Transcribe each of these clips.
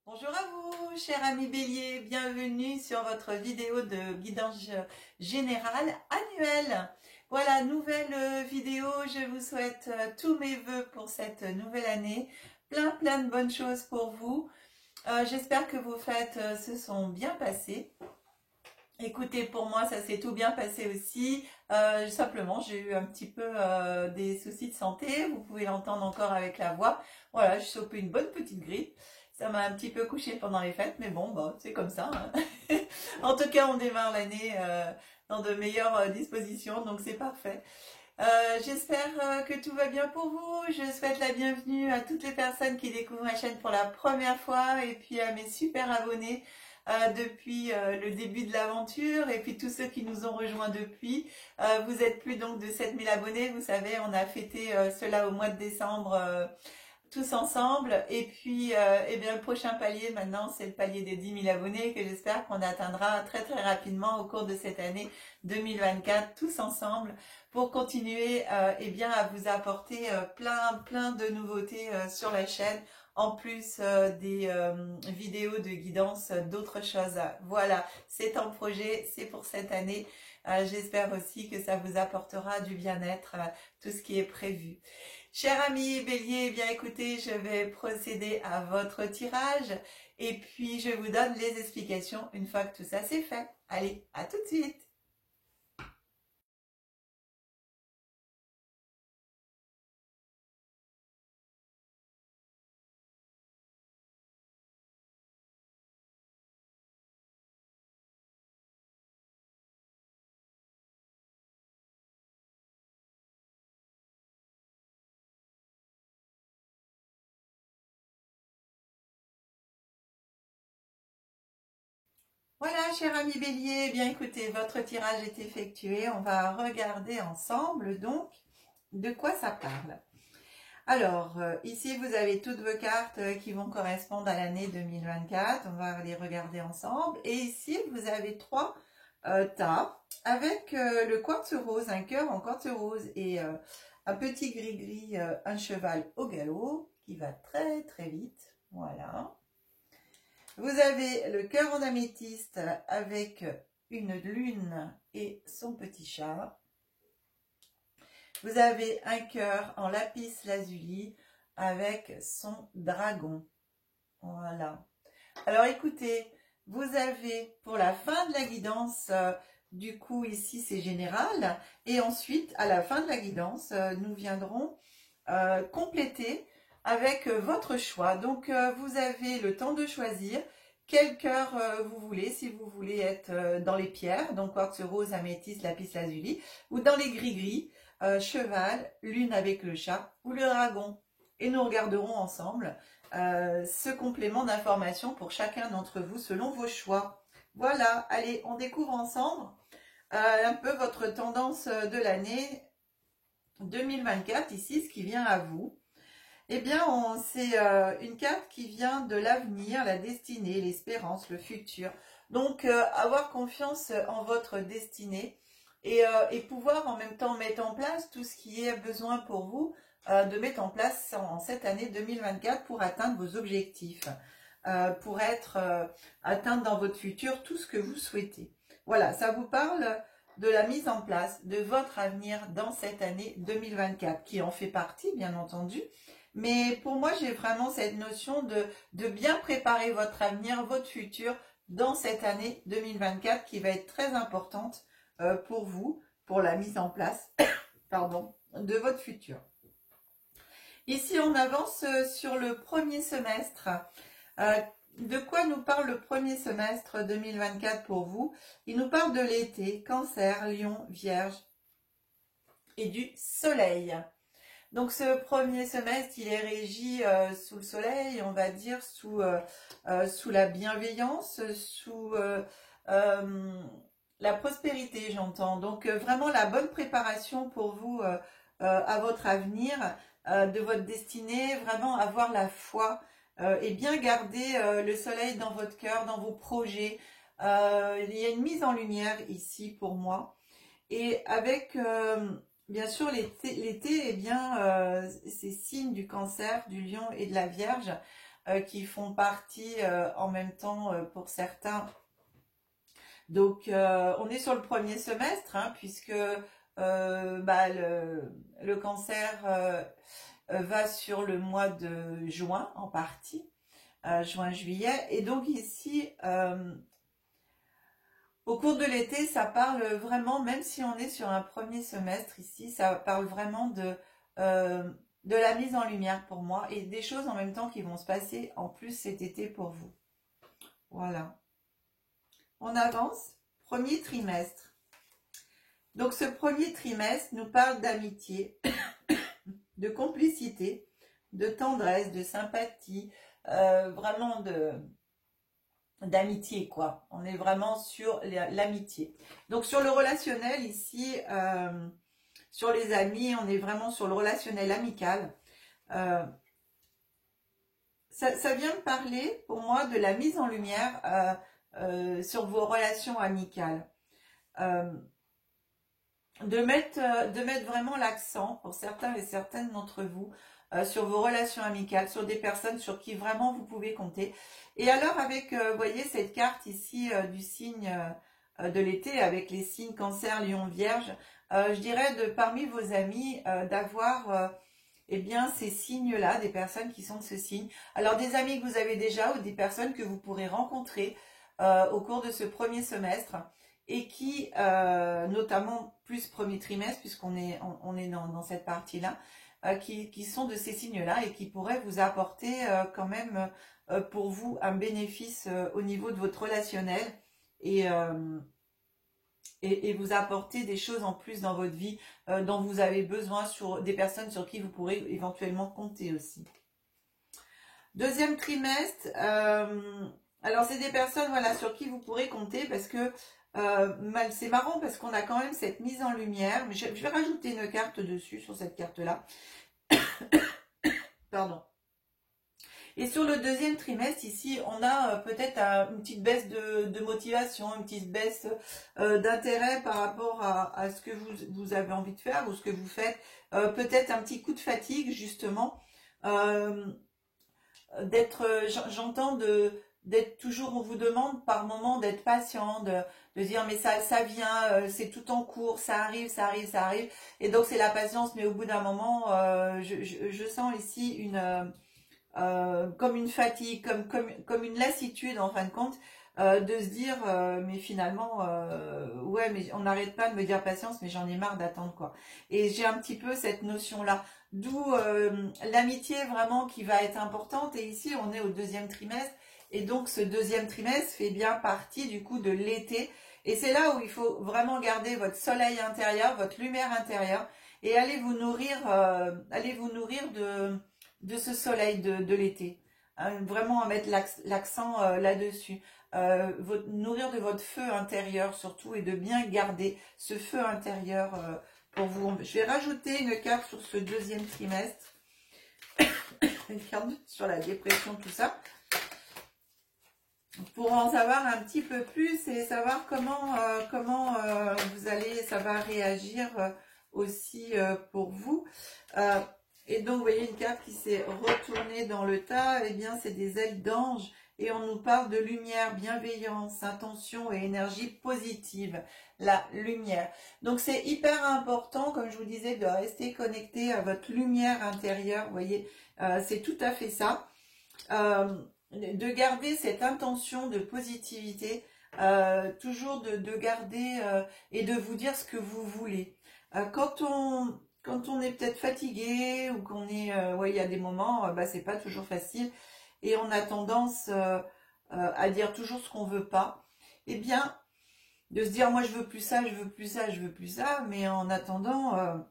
Bonjour à vous, chers amis béliers, bienvenue sur votre vidéo de guidance générale annuelle. Voilà, nouvelle vidéo, je vous souhaite tous mes vœux pour cette nouvelle année. Plein de bonnes choses pour vous. J'espère que vos fêtes se sont bien passées. Écoutez, pour moi, ça s'est tout bien passé aussi. Simplement, j'ai eu un petit peu des soucis de santé. Vous pouvez l'entendre encore avec la voix. Voilà, je chopé une bonne petite grippe. Ça m'a un petit peu couché pendant les fêtes, mais bon, bah, c'est comme ça, hein. En tout cas, on démarre l'année dans de meilleures dispositions, donc c'est parfait. J'espère que tout va bien pour vous. Je souhaite la bienvenue à toutes les personnes qui découvrent ma chaîne pour la première fois et puis à mes super abonnés depuis le début de l'aventure et puis tous ceux qui nous ont rejoints depuis. Vous êtes plus donc de 7000 abonnés, vous savez, on a fêté cela au mois de décembre tous ensemble. Et puis, eh bien, le prochain palier maintenant, c'est le palier des 10 000 abonnés que j'espère qu'on atteindra très rapidement au cours de cette année 2024, tous ensemble, pour continuer eh bien, à vous apporter plein de nouveautés sur la chaîne, en plus des vidéos de guidance, d'autres choses. Voilà, c'est en projet, c'est pour cette année. J'espère aussi que ça vous apportera du bien-être, tout ce qui est prévu. Chers amis bélier, eh bien écoutez, je vais procéder à votre tirage et puis je vous donne les explications une fois que tout ça c'est fait. Allez, à tout de suite. Voilà, chers amis bélier, eh bien écoutez, votre tirage est effectué. On va regarder ensemble donc de quoi ça parle. Alors, ici, vous avez toutes vos cartes qui vont correspondre à l'année 2024. On va les regarder ensemble. Et ici, vous avez trois tas avec le quartz rose, un cœur en quartz rose et un petit gris-gris, un cheval au galop qui va très vite. Voilà. Vous avez le cœur en améthyste avec une lune et son petit chat. Vous avez un cœur en lapis lazuli avec son dragon. Voilà. Alors écoutez, vous avez pour la fin de la guidance, du coup ici c'est général, et ensuite à la fin de la guidance, nous viendrons compléter avec votre choix. Donc vous avez le temps de choisir quel cœur vous voulez, si vous voulez être dans les pierres, donc quartz rose, améthyste, lapis lazuli, ou dans les gris-gris, cheval, lune avec le chat ou le dragon. Et nous regarderons ensemble ce complément d'information pour chacun d'entre vous selon vos choix. Voilà, allez, on découvre ensemble un peu votre tendance de l'année 2024, ici, ce qui vient à vous. Eh bien, c'est une carte qui vient de l'avenir, la destinée, l'espérance, le futur. Donc, avoir confiance en votre destinée et pouvoir en même temps mettre en place tout ce qui est besoin pour vous de mettre en place en cette année 2024 pour atteindre vos objectifs, pour être atteindre dans votre futur tout ce que vous souhaitez. Voilà, ça vous parle de la mise en place de votre avenir dans cette année 2024, qui en fait partie, bien entendu. Mais pour moi, j'ai vraiment cette notion de bien préparer votre avenir, votre futur dans cette année 2024 qui va être très importante pour vous, pour la mise en place pardon, de votre futur. Ici, on avance sur le premier semestre. De quoi nous parle le premier semestre 2024 pour vous? Il nous parle de l'été, Cancer, Lion, Vierge et du soleil. Donc ce premier semestre, il est régi sous le soleil, on va dire, sous la bienveillance, sous la prospérité, j'entends. Donc vraiment la bonne préparation pour vous à votre avenir, de votre destinée, vraiment avoir la foi et bien garder le soleil dans votre cœur, dans vos projets. Il y a une mise en lumière ici pour moi. Et avec... bien sûr, l'été, eh bien, c'est signe du Cancer, du Lion et de la Vierge. qui font partie en même temps pour certains. Donc, on est sur le premier semestre, hein, puisque le cancer va sur le mois de juin en partie, juin-juillet. Et donc ici, au cours de l'été, ça parle vraiment, même si on est sur un premier semestre ici, ça parle vraiment de la mise en lumière pour moi et des choses en même temps qui vont se passer en plus cet été pour vous. Voilà. On avance. Premier trimestre. Donc ce premier trimestre nous parle d'amitié, de complicité, de tendresse, de sympathie, vraiment d'amitié quoi. On est vraiment sur l'amitié. Donc sur le relationnel ici, sur les amis, on est vraiment sur le relationnel amical. Ça vient me parler pour moi de la mise en lumière sur vos relations amicales. De mettre vraiment l'accent pour certains et certaines d'entre vous sur vos relations amicales, sur des personnes sur qui vraiment vous pouvez compter. Et alors avec, vous voyez cette carte ici du signe de l'été avec les signes cancer, lion, vierge, je dirais de parmi vos amis d'avoir eh bien ces signes-là, des personnes qui sont de ce signe. Alors des amis que vous avez déjà ou des personnes que vous pourrez rencontrer au cours de ce premier semestre et qui, notamment plus premier trimestre, puisqu'on est, on est dans cette partie-là, qui sont de ces signes-là et qui pourraient vous apporter quand même pour vous un bénéfice au niveau de votre relationnel et vous apporter des choses en plus dans votre vie dont vous avez besoin, sur des personnes sur qui vous pourrez éventuellement compter aussi. Deuxième trimestre, alors c'est des personnes voilà, sur qui vous pourrez compter parce que c'est marrant parce qu'on a quand même cette mise en lumière, mais je vais rajouter une carte dessus sur cette carte-là. Pardon. Et sur le deuxième trimestre, ici, on a peut-être une petite baisse de motivation, une petite baisse d'intérêt par rapport à ce que vous avez envie de faire ou ce que vous faites. Peut-être un petit coup de fatigue, justement. J'entends d'être toujours, on vous demande par moment d'être patient, de dire mais ça vient, c'est tout en cours, ça arrive. Et donc c'est la patience, mais au bout d'un moment, je sens ici comme une fatigue, comme une lassitude en fin de compte, de se dire mais finalement ouais mais on n'arrête pas de me dire patience mais j'en ai marre d'attendre quoi. Et j'ai un petit peu cette notion là, d'où l'amitié vraiment qui va être importante. Et ici on est au deuxième trimestre et donc ce deuxième trimestre fait bien partie du coup de l'été et c'est là où il faut vraiment garder votre soleil intérieur, votre lumière intérieure et allez vous nourrir de ce soleil de l'été. Hein, vraiment à mettre l'accent là-dessus. Nourrir de votre feu intérieur surtout et de bien garder ce feu intérieur pour vous. Je vais rajouter une carte sur ce deuxième trimestre. Une carte sur la dépression, tout ça. Pour en savoir un petit peu plus et savoir comment ça va réagir aussi pour vous. Et donc, vous voyez une carte qui s'est retournée dans le tas, eh bien, c'est des ailes d'ange. Et on nous parle de lumière, bienveillance, intention et énergie positive. La lumière. Donc, c'est hyper important, comme je vous disais, de rester connecté à votre lumière intérieure. Vous voyez, c'est tout à fait ça. De garder cette intention de positivité, toujours de garder et de vous dire ce que vous voulez. Quand on est peut-être fatigué ou qu'on est, ouais, il y a des moments, c'est pas toujours facile et on a tendance à dire toujours ce qu'on veut pas. Eh bien, de se dire moi je veux plus ça, je veux plus ça, je veux plus ça, mais en attendant,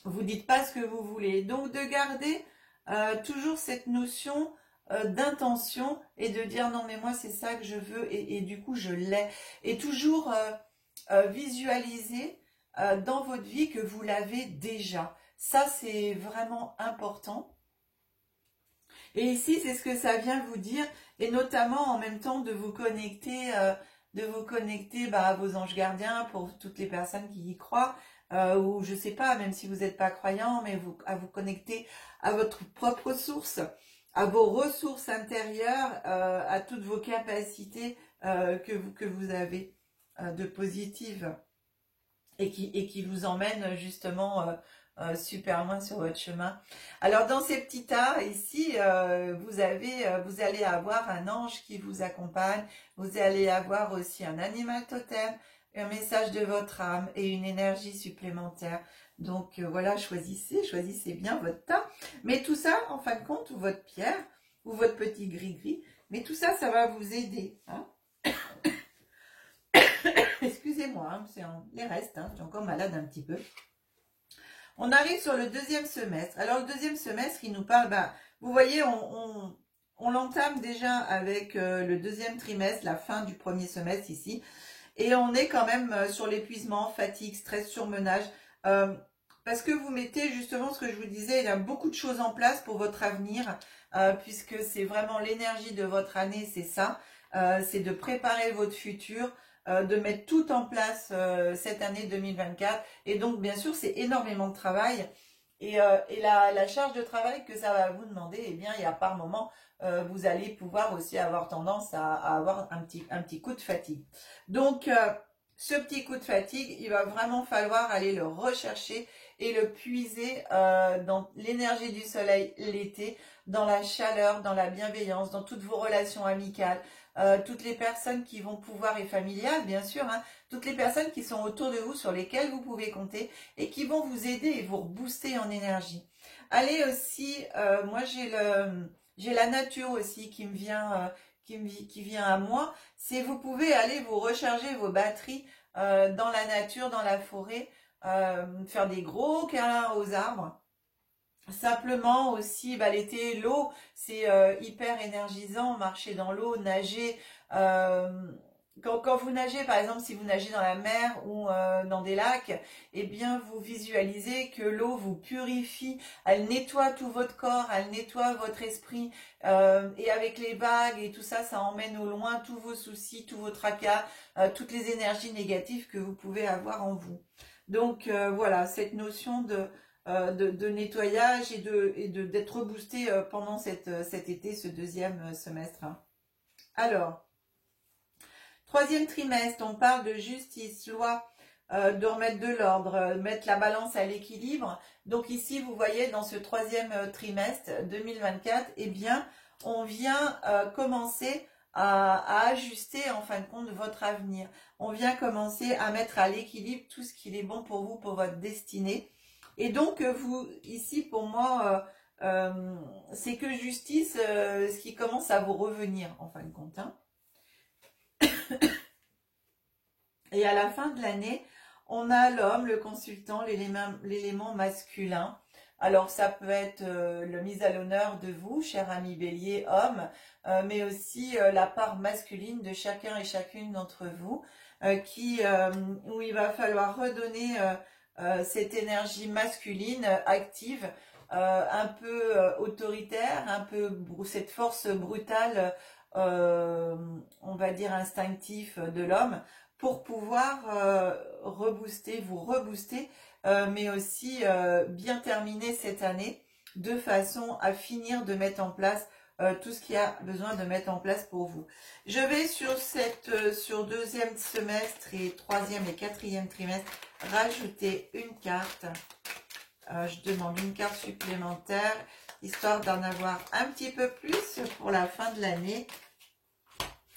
vous dites pas ce que vous voulez. Donc de garder toujours cette notion d'intention et de dire non mais moi c'est ça que je veux et du coup je l'ai. Et toujours visualiser dans votre vie que vous l'avez déjà. Ça, c'est vraiment important. Et ici, c'est ce que ça vient vous dire, et notamment en même temps de vous connecter, à vos anges gardiens pour toutes les personnes qui y croient, ou je sais pas, même si vous n'êtes pas croyant, mais à vous connecter à votre propre source, à vos ressources intérieures, à toutes vos capacités que vous avez de positives et qui vous emmènent justement super loin sur votre chemin. Alors dans ces petits tas ici, vous allez avoir un ange qui vous accompagne, vous allez avoir aussi un animal totem, un message de votre âme et une énergie supplémentaire. Donc voilà, choisissez bien votre tas. Mais tout ça, en fin de compte, ou votre pierre, ou votre petit gris-gris, mais tout ça, ça va vous aider. Hein. Excusez-moi, hein, c'est les restes, hein, je suis encore malade un petit peu. On arrive sur le deuxième semestre. Alors le deuxième semestre, il nous parle, vous voyez, on l'entame déjà avec le deuxième trimestre, la fin du premier semestre ici. Et on est quand même sur l'épuisement, fatigue, stress, surmenage. Parce que vous mettez justement ce que je vous disais, il y a beaucoup de choses en place pour votre avenir, puisque c'est vraiment l'énergie de votre année, c'est ça. C'est de préparer votre futur, de mettre tout en place cette année 2024. Et donc, bien sûr, c'est énormément de travail. Et la charge de travail que ça va vous demander, eh bien, il y a par moment, vous allez pouvoir aussi avoir tendance à avoir un petit coup de fatigue. Donc, ce petit coup de fatigue, il va vraiment falloir aller le rechercher et le puiser dans l'énergie du soleil l'été, dans la chaleur, dans la bienveillance, dans toutes vos relations amicales, toutes les personnes qui vont pouvoir, et familiales bien sûr, hein, toutes les personnes qui sont autour de vous, sur lesquelles vous pouvez compter et qui vont vous aider et vous rebooster en énergie. Allez aussi, moi j'ai la nature aussi qui me vient, qui vient à moi. C'est vous pouvez aller vous recharger vos batteries dans la nature, dans la forêt, faire des gros câlins aux arbres. Simplement aussi, l'été, l'eau, c'est hyper énergisant, marcher dans l'eau, nager. Quand vous nagez, par exemple, si vous nagez dans la mer ou dans des lacs, eh bien, vous visualisez que l'eau vous purifie, elle nettoie tout votre corps, elle nettoie votre esprit, et avec les vagues et tout ça, ça emmène au loin tous vos soucis, tous vos tracas, toutes les énergies négatives que vous pouvez avoir en vous. Donc, voilà, cette notion de nettoyage et d'être boosté pendant cet été, ce deuxième semestre. Alors, troisième trimestre, on parle de justice, loi, de remettre de l'ordre, mettre la balance à l'équilibre. Donc ici, vous voyez, dans ce troisième trimestre 2024, eh bien, on vient commencer à ajuster, en fin de compte, votre avenir. On vient commencer à mettre à l'équilibre tout ce qui est bon pour vous, pour votre destinée. Et donc, vous, ici, pour moi, c'est que justice, ce qui commence à vous revenir, en fin de compte. Hein. Et à la fin de l'année, on a l'homme, le consultant, l'élément masculin. Alors, ça peut être la mise à l'honneur de vous, cher ami bélier, homme, mais aussi la part masculine de chacun et chacune d'entre vous, où il va falloir redonner cette énergie masculine active, un peu autoritaire, un peu cette force brutale, on va dire instinctive de l'homme, pour pouvoir vous rebooster, mais aussi bien terminer cette année de façon à finir de mettre en place tout ce qu'il y a besoin de mettre en place pour vous. Je vais sur deuxième semestre et troisième et quatrième trimestre rajouter une carte. Je demande une carte supplémentaire, histoire d'en avoir un petit peu plus pour la fin de l'année.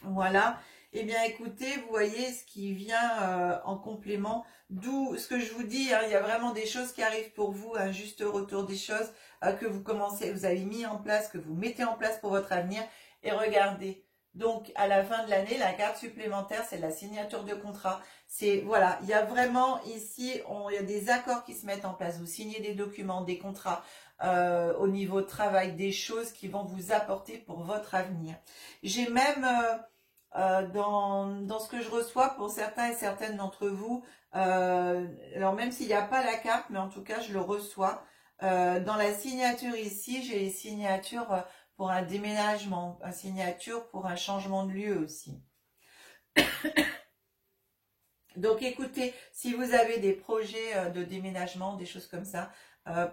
Voilà. Eh bien, écoutez, vous voyez ce qui vient en complément, d'où ce que je vous dis, hein, il y a vraiment des choses qui arrivent pour vous, un juste retour des choses que vous avez mis en place, que vous mettez en place pour votre avenir. Et regardez, donc à la fin de l'année, la carte supplémentaire, c'est la signature de contrat. C'est voilà, il y a vraiment ici, il y a des accords qui se mettent en place. Vous signez des documents, des contrats au niveau de travail, des choses qui vont vous apporter pour votre avenir. J'ai même dans ce que je reçois pour certains et certaines d'entre vous, alors même s'il n'y a pas la carte, mais en tout cas je le reçois. Dans la signature ici, j'ai les signatures pour un déménagement, une signature pour un changement de lieu aussi. Donc écoutez, si vous avez des projets de déménagement, des choses comme ça,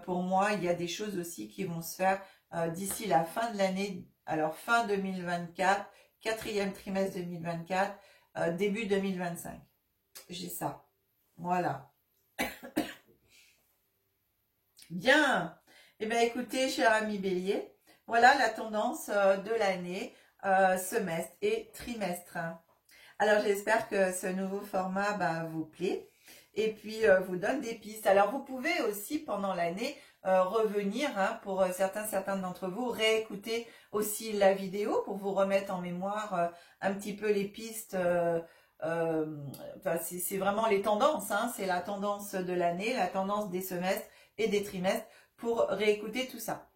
pour moi, il y a des choses aussi qui vont se faire d'ici la fin de l'année, alors fin 2024, quatrième trimestre 2024, début 2025. J'ai ça. Voilà. Bien. Eh bien, écoutez, cher ami Bélier, voilà la tendance de l'année, semestre et trimestre. Alors, j'espère que ce nouveau format vous plaît et puis vous donne des pistes. Alors, vous pouvez aussi, pendant l'année, revenir, pour certains d'entre vous, réécouter aussi la vidéo pour vous remettre en mémoire un petit peu les pistes. C'est vraiment les tendances, c'est la tendance de l'année, la tendance des semestres et des trimestres pour réécouter tout ça.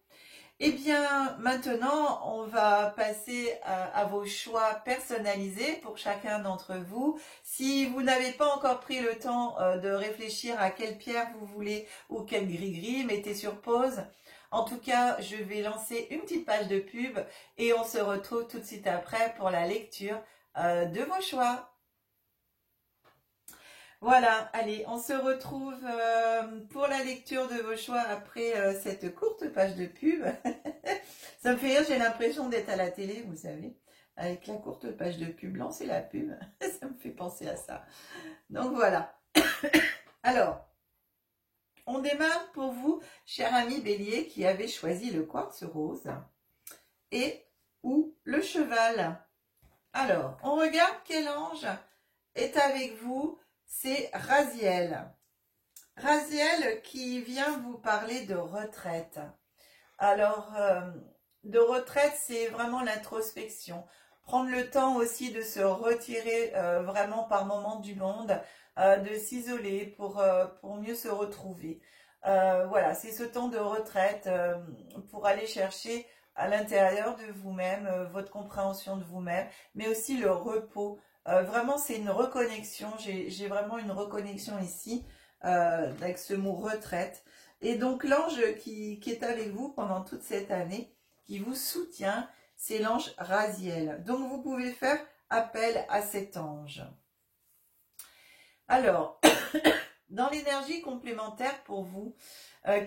Eh bien, maintenant, on va passer à vos choix personnalisés pour chacun d'entre vous. Si vous n'avez pas encore pris le temps de réfléchir à quelle pierre vous voulez ou quel gris-gris, mettez sur pause. En tout cas, je vais lancer une petite page de pub et on se retrouve tout de suite après pour la lecture de vos choix. Voilà, allez, on se retrouve pour la lecture de vos choix après cette courte page de pub. Ça me fait rire, j'ai l'impression d'être à la télé, vous savez, avec la courte page de pub, lancer la pub, ça me fait penser à ça. Donc voilà. Alors, on démarre pour vous, cher ami Bélier, qui avez choisi le quartz rose et ou le cheval. Alors, on regarde quel ange est avec vous. C'est Raziel. Raziel qui vient vous parler de retraite. Alors, de retraite, c'est vraiment l'introspection. Prendre le temps aussi de se retirer vraiment par moment du monde, de s'isoler pour mieux se retrouver. Voilà, c'est ce temps de retraite pour aller chercher à l'intérieur de vous-même votre compréhension de vous-même, mais aussi le repos. Vraiment, c'est une reconnexion. J'ai vraiment une reconnexion ici avec ce mot retraite. Et donc, l'ange qui est avec vous pendant toute cette année, qui vous soutient, c'est l'ange Raziel. Donc, vous pouvez faire appel à cet ange. Alors, dans l'énergie complémentaire pour vous,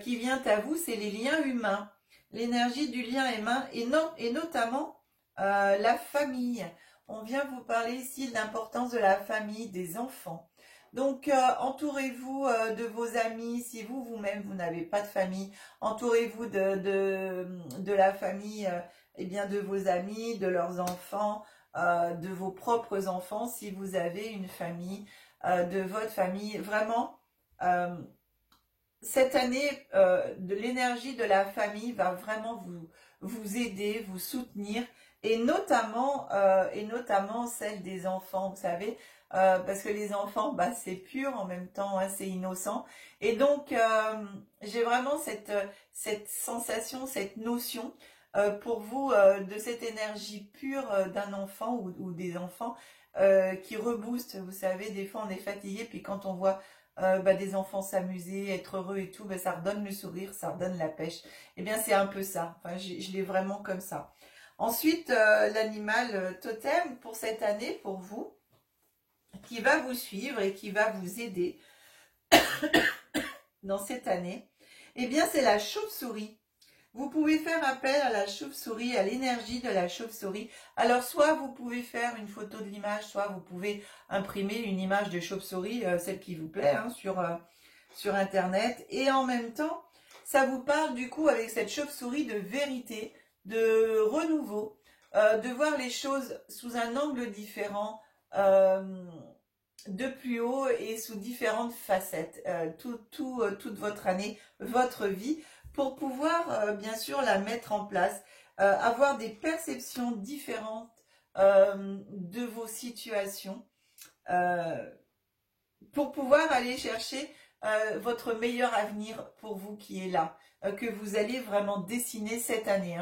qui vient à vous, c'est les liens humains. L'énergie du lien humain et notamment la famille. On vient vous parler ici de l'importance de la famille, des enfants. Donc, entourez-vous de vos amis. Si vous-même, vous n'avez pas de famille, entourez-vous de la famille, eh bien, de vos amis, de leurs enfants, de vos propres enfants, si vous avez une famille, de votre famille. Vraiment, cette année, de l'énergie de la famille va vraiment vous aider, vous soutenir, et notamment celle des enfants, vous savez, parce que les enfants, c'est pur en même temps, c'est innocent. Et donc, j'ai vraiment cette sensation, cette notion pour vous de cette énergie pure d'un enfant ou des enfants qui reboostent. Vous savez, des fois on est fatigué, puis quand on voit des enfants s'amuser, être heureux et tout, ça redonne le sourire, ça redonne la pêche. Eh bien, c'est un peu ça. Enfin, je l'ai vraiment comme ça. Ensuite, l'animal totem pour cette année, pour vous, qui va vous suivre et qui va vous aider dans cette année, eh bien, c'est la chauve-souris. Vous pouvez faire appel à la chauve-souris, à l'énergie de la chauve-souris. Alors, soit vous pouvez faire une photo de l'image, soit vous pouvez imprimer une image de chauve-souris, celle qui vous plaît, sur Internet. Et en même temps, ça vous parle du coup avec cette chauve-souris de vérité, de renouveau, de voir les choses sous un angle différent, de plus haut et sous différentes facettes, toute votre année, votre vie, pour pouvoir bien sûr la mettre en place, avoir des perceptions différentes de vos situations, pour pouvoir aller chercher votre meilleur avenir pour vous qui est là, que vous allez vraiment dessiner cette année.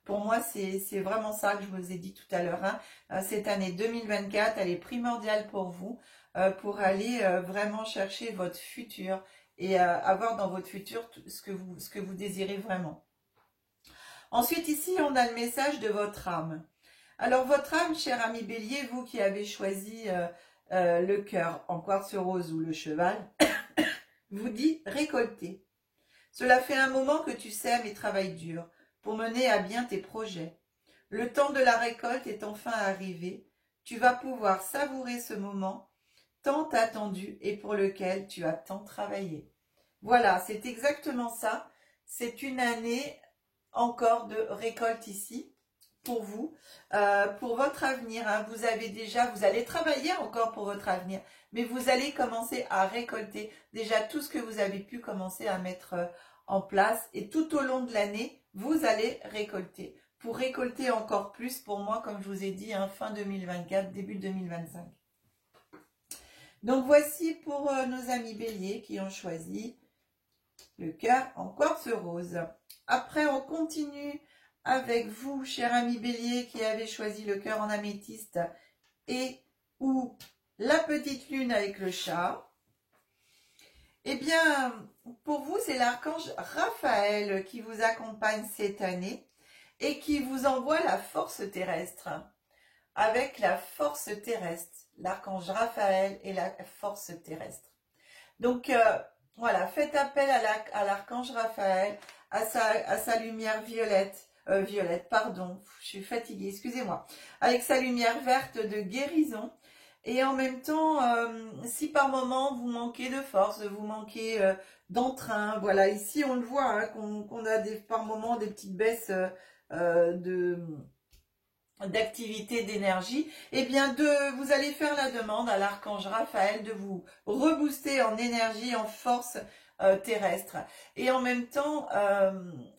Pour moi, c'est vraiment ça que je vous ai dit tout à l'heure. Cette année 2024, elle est primordiale pour vous, pour aller vraiment chercher votre futur et avoir dans votre futur tout ce que vous désirez vraiment. Ensuite, ici, on a le message de votre âme. Alors, votre âme, cher ami Bélier, vous qui avez choisi le cœur en quartz rose ou le cheval, vous dit récolter. Cela fait un moment que tu sèmes et travailles dur pour mener à bien tes projets. Le temps de la récolte est enfin arrivé. Tu vas pouvoir savourer ce moment tant attendu et pour lequel tu as tant travaillé. Voilà, c'est exactement ça. C'est une année encore de récolte ici pour vous, pour votre avenir. Hein. Vous allez travailler encore pour votre avenir, mais vous allez commencer à récolter déjà tout ce que vous avez pu commencer à mettre en place. Et tout au long de l'année, vous allez récolter. Pour récolter encore plus, pour moi, comme je vous ai dit, hein, fin 2024, début 2025. Donc voici pour nos amis béliers qui ont choisi le cœur en quartz rose. Après, on continue avec vous, cher ami bélier, qui avez choisi le cœur en améthyste et ou la petite lune avec le chat. Eh bien, pour vous, c'est l'archange Raphaël qui vous accompagne cette année et qui vous envoie la force terrestre. Avec la force terrestre, l'archange Raphaël et la force terrestre. Donc, voilà, faites appel à l'archange Raphaël, à sa lumière violette, pardon, je suis fatiguée, excusez-moi, avec sa lumière verte de guérison. Et en même temps, si par moment vous manquez de force, vous manquez d'entrain, voilà, ici on le voit, hein, qu'on a par moment des petites baisses d'activité, d'énergie, eh bien vous allez faire la demande à l'archange Raphaël de vous rebooster en énergie, en force terrestre. Et en même temps,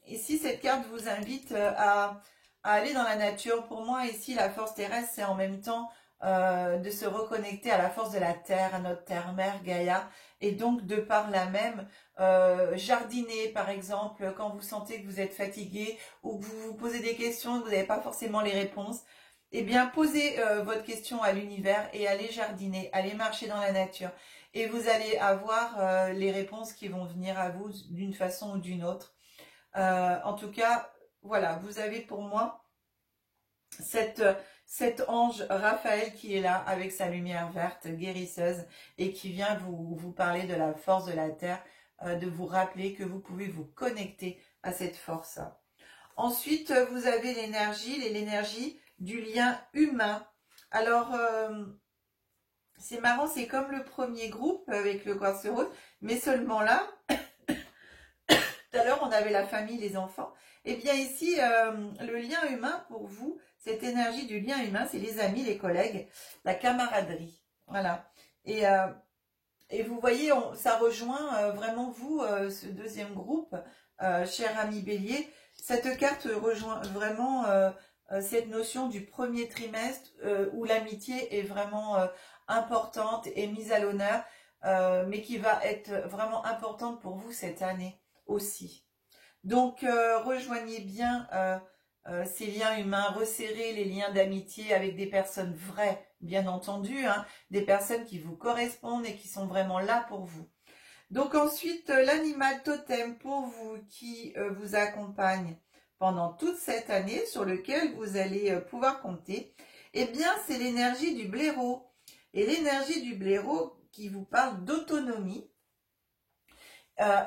ici cette carte vous invite à aller dans la nature. Pour moi ici la force terrestre, c'est en même temps de se reconnecter à la force de la terre, à notre terre-mère Gaïa, et donc de par là même jardiner par exemple quand vous sentez que vous êtes fatigué ou que vous vous posez des questions et que vous n'avez pas forcément les réponses. Eh bien posez votre question à l'univers et allez jardiner, allez marcher dans la nature et vous allez avoir les réponses qui vont venir à vous d'une façon ou d'une autre. En tout cas, voilà, vous avez pour moi cet ange Raphaël qui est là avec sa lumière verte guérisseuse et qui vient vous parler de la force de la terre, de vous rappeler que vous pouvez vous connecter à cette force. Ensuite, vous avez l'énergie du lien humain. Alors, c'est marrant, c'est comme le premier groupe avec le quartz rose, mais seulement là, tout à l'heure, on avait la famille, les enfants. Et bien ici, le lien humain pour vous, cette énergie du lien humain, c'est les amis, les collègues, la camaraderie. Voilà. Et vous voyez, ça rejoint vraiment vous, ce deuxième groupe, cher ami bélier. Cette carte rejoint vraiment cette notion du premier trimestre où l'amitié est vraiment importante et mise à l'honneur, mais qui va être vraiment importante pour vous cette année aussi. Donc, rejoignez bien ces liens humains, resserrez les liens d'amitié avec des personnes vraies, bien entendu, hein, des personnes qui vous correspondent et qui sont vraiment là pour vous. Donc ensuite, l'animal totem pour vous qui vous accompagne pendant toute cette année, sur lequel vous allez pouvoir compter, eh bien, c'est l'énergie du blaireau. Et l'énergie du blaireau qui vous parle d'autonomie,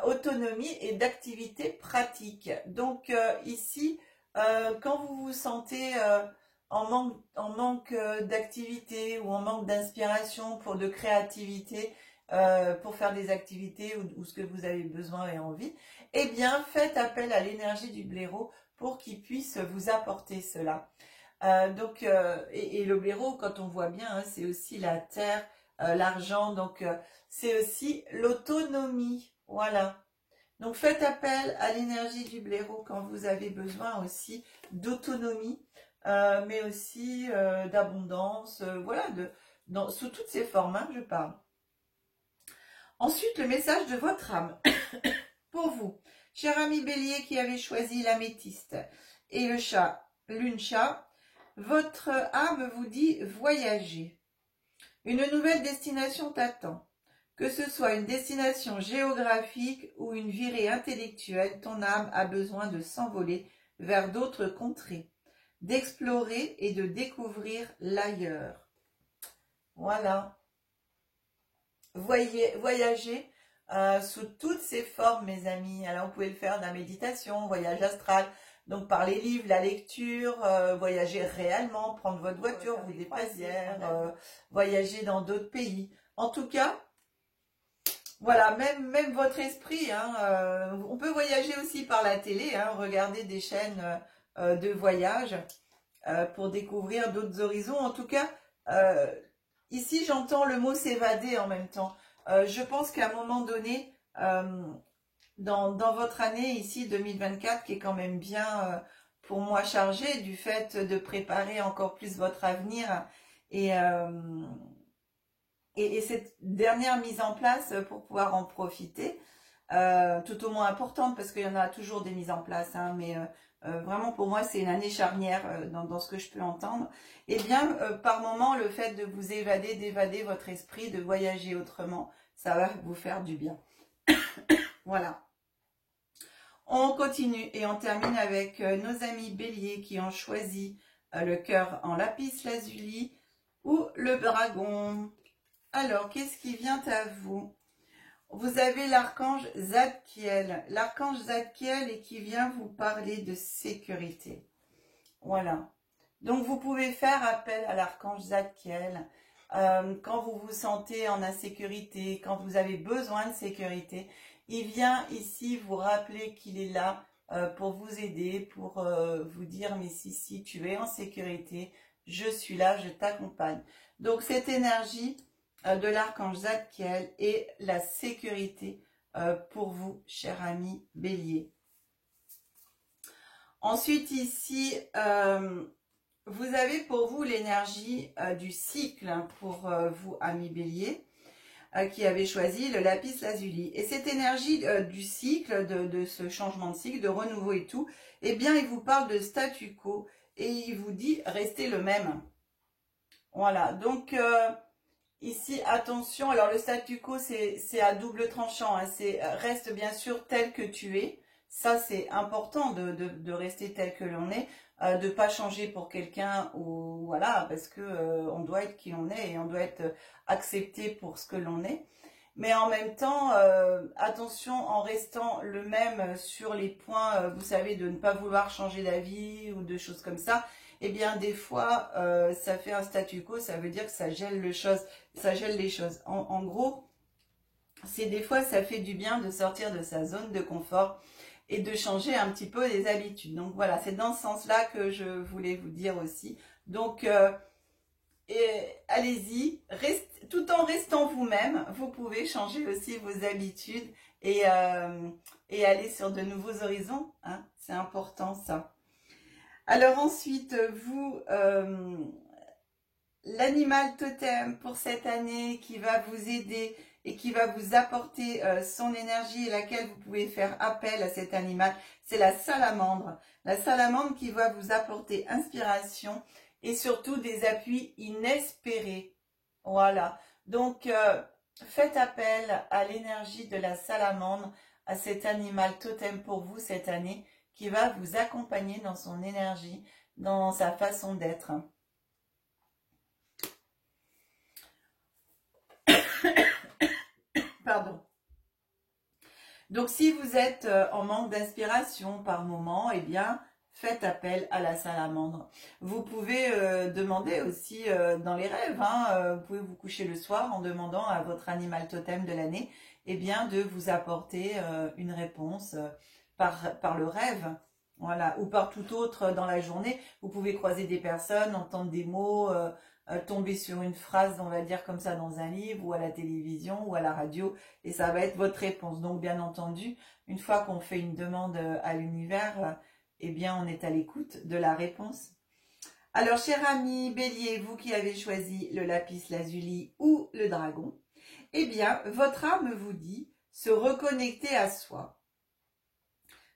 autonomie et d'activité pratique. Donc ici, quand vous vous sentez en manque d'activité ou en manque d'inspiration pour de créativité, pour faire des activités ou ce que vous avez besoin et envie, eh bien faites appel à l'énergie du blaireau pour qu'il puisse vous apporter cela. Et le blaireau, quand on voit bien, hein, c'est aussi la terre, l'argent, donc c'est aussi l'autonomie. Voilà. Donc faites appel à l'énergie du blaireau quand vous avez besoin aussi d'autonomie, mais aussi d'abondance, voilà, sous toutes ces formes, hein, je parle. Ensuite, le message de votre âme. Pour vous, cher ami bélier qui avez choisi l'améthyste et le chat, lune-chat, votre âme vous dit voyager. Une nouvelle destination t'attend. Que ce soit une destination géographique ou une virée intellectuelle, ton âme a besoin de s'envoler vers d'autres contrées, d'explorer et de découvrir l'ailleurs. Voilà. Voyager sous toutes ses formes, mes amis. Alors, vous pouvez le faire de la méditation, voyage astral, Donc par les livres, la lecture, voyager réellement, prendre votre voiture, vous déplacer, voyager dans d'autres pays. En tout cas, voilà, même votre esprit, hein, on peut voyager aussi par la télé, hein, regarder des chaînes de voyage pour découvrir d'autres horizons. En tout cas, ici j'entends le mot s'évader en même temps. Je pense qu'à un moment donné, dans votre année ici 2024, qui est quand même bien pour moi chargée du fait de préparer encore plus votre avenir et cette dernière mise en place pour pouvoir en profiter, tout au moins importante parce qu'il y en a toujours des mises en place, hein, mais vraiment pour moi c'est une année charnière dans ce que je peux entendre. Et bien par moment le fait de vous évader, d'évader votre esprit, de voyager autrement, ça va vous faire du bien. Voilà. On continue et on termine avec nos amis béliers qui ont choisi le cœur en lapis lazuli ou le dragon. Alors, qu'est-ce qui vient à vous? Vous avez l'archange Zadkiel. L'archange Zadkiel et qui vient vous parler de sécurité. Voilà. Donc, vous pouvez faire appel à l'archange Zadkiel quand vous vous sentez en insécurité, quand vous avez besoin de sécurité. Il vient ici vous rappeler qu'il est là pour vous aider, pour vous dire, mais si tu es en sécurité, je suis là, je t'accompagne. Donc, cette énergie de l'archange Zadkiel et la sécurité pour vous, cher ami bélier. Ensuite, ici, vous avez pour vous l'énergie du cycle pour vous, ami bélier, qui avez choisi le lapis lazuli. Et cette énergie du cycle, de ce changement de cycle, de renouveau et tout, eh bien, il vous parle de statu quo et il vous dit restez le même. Voilà, donc ici, attention, alors le statu quo, c'est à double tranchant, hein, reste bien sûr tel que tu es. Ça, c'est important de rester tel que l'on est, de ne pas changer pour quelqu'un, ou voilà, parce que on doit être qui on est et on doit être accepté pour ce que l'on est. Mais en même temps, attention, en restant le même sur les points, vous savez, de ne pas vouloir changer d'avis ou de choses comme ça, eh bien, des fois, ça fait un statu quo, ça veut dire que ça gèle les choses. En gros, c'est des fois, ça fait du bien de sortir de sa zone de confort et de changer un petit peu les habitudes. Donc voilà, c'est dans ce sens-là que je voulais vous dire aussi. Donc, allez-y, tout en restant vous-même, vous pouvez changer aussi vos habitudes et aller sur de nouveaux horizons. Hein, c'est important ça. Alors ensuite, vous, l'animal totem pour cette année qui va vous aider et qui va vous apporter son énergie et laquelle vous pouvez faire appel à cet animal, c'est la salamandre. La salamandre qui va vous apporter inspiration et surtout des appuis inespérés. Voilà. Donc, faites appel à l'énergie de la salamandre, à cet animal totem pour vous cette année, qui va vous accompagner dans son énergie, dans sa façon d'être. Pardon. Donc, si vous êtes en manque d'inspiration par moment, eh bien, faites appel à la salamandre. Vous pouvez demander aussi dans les rêves, hein, vous pouvez vous coucher le soir en demandant à votre animal totem de l'année, eh bien, de vous apporter une réponse par le rêve. Voilà, ou par tout autre dans la journée. Vous pouvez croiser des personnes, entendre des mots, tomber sur une phrase, on va dire comme ça, dans un livre ou à la télévision ou à la radio, et ça va être votre réponse. Donc, bien entendu, une fois qu'on fait une demande à l'univers, eh bien, on est à l'écoute de la réponse. Alors, cher ami bélier, vous qui avez choisi le lapis lazuli ou le dragon, eh bien, votre âme vous dit se reconnecter à soi.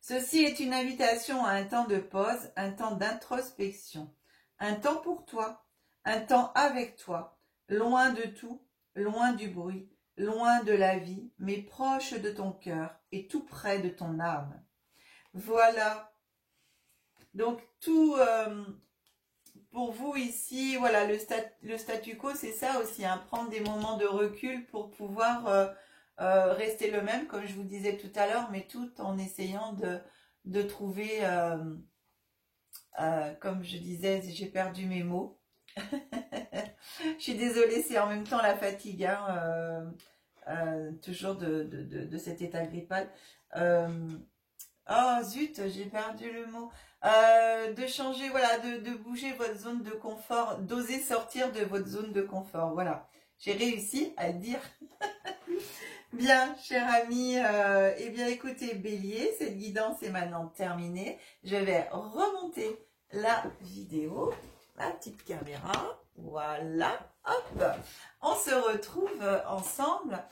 Ceci est une invitation à un temps de pause, un temps d'introspection, un temps pour toi, un temps avec toi, loin de tout, loin du bruit, loin de la vie, mais proche de ton cœur et tout près de ton âme. Voilà. Donc, tout pour vous ici, voilà, le statu quo, c'est ça aussi, hein, prendre des moments de recul pour pouvoir rester le même, comme je vous disais tout à l'heure, mais tout en essayant de trouver Comme je disais, j'ai perdu mes mots. Je suis désolée, c'est en même temps la fatigue, hein, toujours de cet état grippal. Oh zut, j'ai perdu le mot. De changer, voilà, de bouger votre zone de confort, d'oser sortir de votre zone de confort. Voilà, j'ai réussi à le dire. Bien, cher ami, eh bien écoutez, Bélier, cette guidance est maintenant terminée. Je vais remonter la vidéo, la petite caméra, voilà, hop. On se retrouve ensemble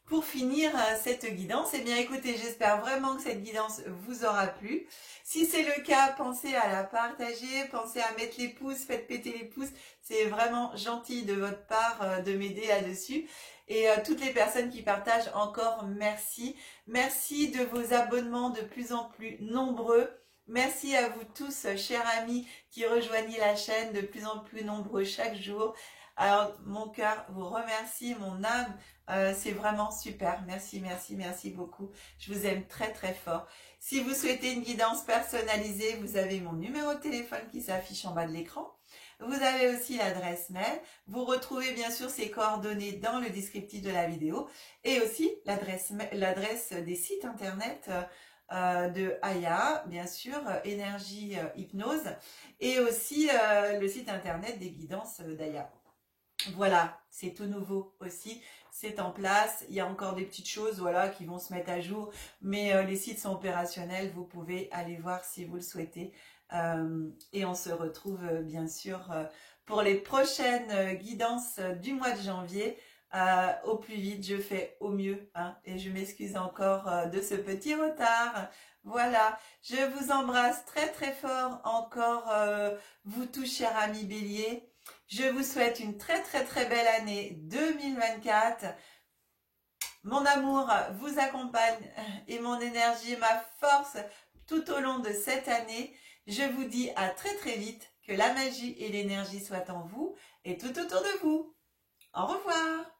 pour finir cette guidance. Eh bien écoutez, j'espère vraiment que cette guidance vous aura plu. Si c'est le cas, pensez à la partager, pensez à mettre les pouces, faites péter les pouces. C'est vraiment gentil de votre part de m'aider là-dessus. Et toutes les personnes qui partagent, encore merci. Merci de vos abonnements de plus en plus nombreux. Merci à vous tous, chers amis, qui rejoignez la chaîne de plus en plus nombreux chaque jour. Alors, mon cœur vous remercie, mon âme, c'est vraiment super. Merci, merci, merci beaucoup. Je vous aime très, très fort. Si vous souhaitez une guidance personnalisée, vous avez mon numéro de téléphone qui s'affiche en bas de l'écran. Vous avez aussi l'adresse mail. Vous retrouvez bien sûr ces coordonnées dans le descriptif de la vidéo et aussi l'adresse des sites internet de Aya, bien sûr, Énergie Hypnose, et aussi le site internet des guidances d'Aya. Voilà, c'est tout nouveau aussi, c'est en place. Il y a encore des petites choses, voilà, qui vont se mettre à jour, mais les sites sont opérationnels. Vous pouvez aller voir si vous le souhaitez. Et on se retrouve bien sûr pour les prochaines guidances du mois de janvier. Au plus vite, je fais au mieux, hein, et je m'excuse encore de ce petit retard. Voilà, je vous embrasse très très fort encore, vous tous chers amis Bélier. Je vous souhaite une très très très belle année 2024. Mon amour vous accompagne et mon énergie, ma force tout au long de cette année. Je vous dis à très très vite, que la magie et l'énergie soient en vous et tout autour de vous. Au revoir.